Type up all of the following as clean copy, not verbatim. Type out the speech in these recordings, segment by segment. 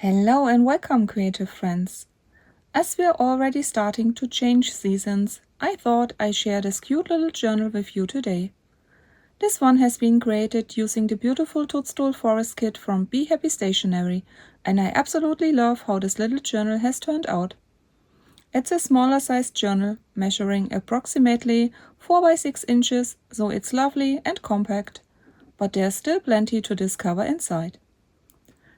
Hello and welcome, creative friends. As we're already starting to change seasons, I thought I'd share this cute little journal with you today. This one has been created using the beautiful Toadstool forest kit from Be Happy Stationery, and I absolutely love how this little journal has turned out. It's a smaller sized journal, measuring approximately 4 by 6 inches, so it's lovely and compact, but there's still plenty to discover inside.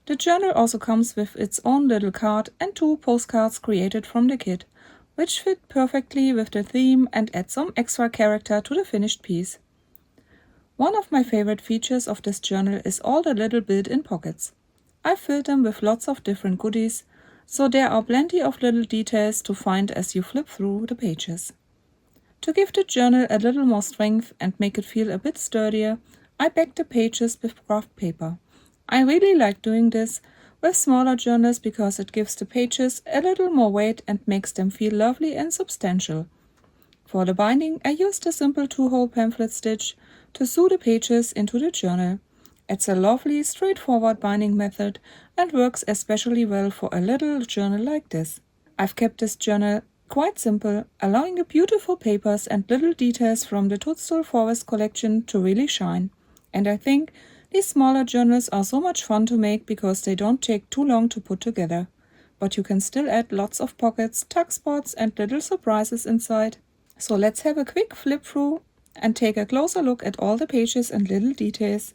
The journal also comes with its own little card and 2 postcards created from the kit, which fit perfectly with the theme and add some extra character to the finished piece. One of my favorite features of this journal is all the little built-in pockets. I filled them with lots of different goodies, so there are plenty of little details to find as you flip through the pages. To give the journal a little more strength and make it feel a bit sturdier, I backed the pages with craft paper. I really like doing this with smaller journals because it gives the pages a little more weight and makes them feel lovely and substantial. For the binding, I used a simple 2-hole pamphlet stitch to sew the pages into the journal. It's a lovely, straightforward binding method and works especially well for a little journal like this. I've kept this journal quite simple, allowing the beautiful papers and little details from the Toadstool Forest collection to really shine. And I think these smaller journals are so much fun to make because they don't take too long to put together. But you can still add lots of pockets, tuck spots and little surprises inside. So let's have a quick flip through and take a closer look at all the pages and little details.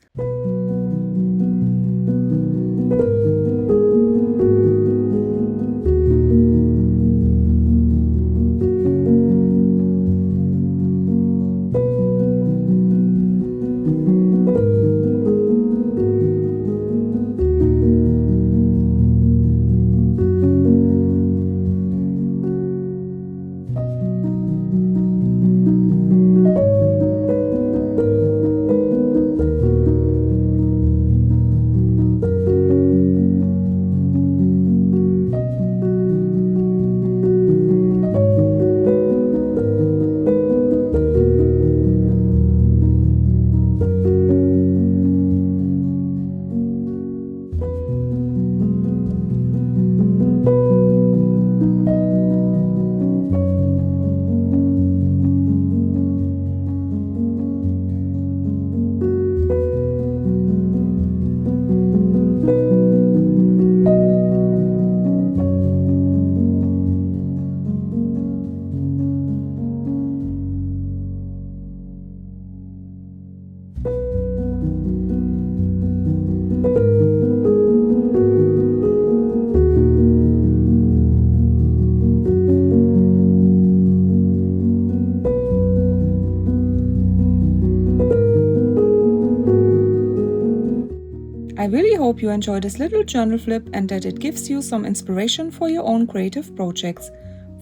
I really hope you enjoy this little journal flip and that it gives you some inspiration for your own creative projects.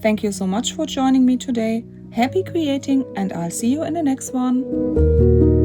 Thank you so much for joining me today. Happy creating, and I'll see you in the next one.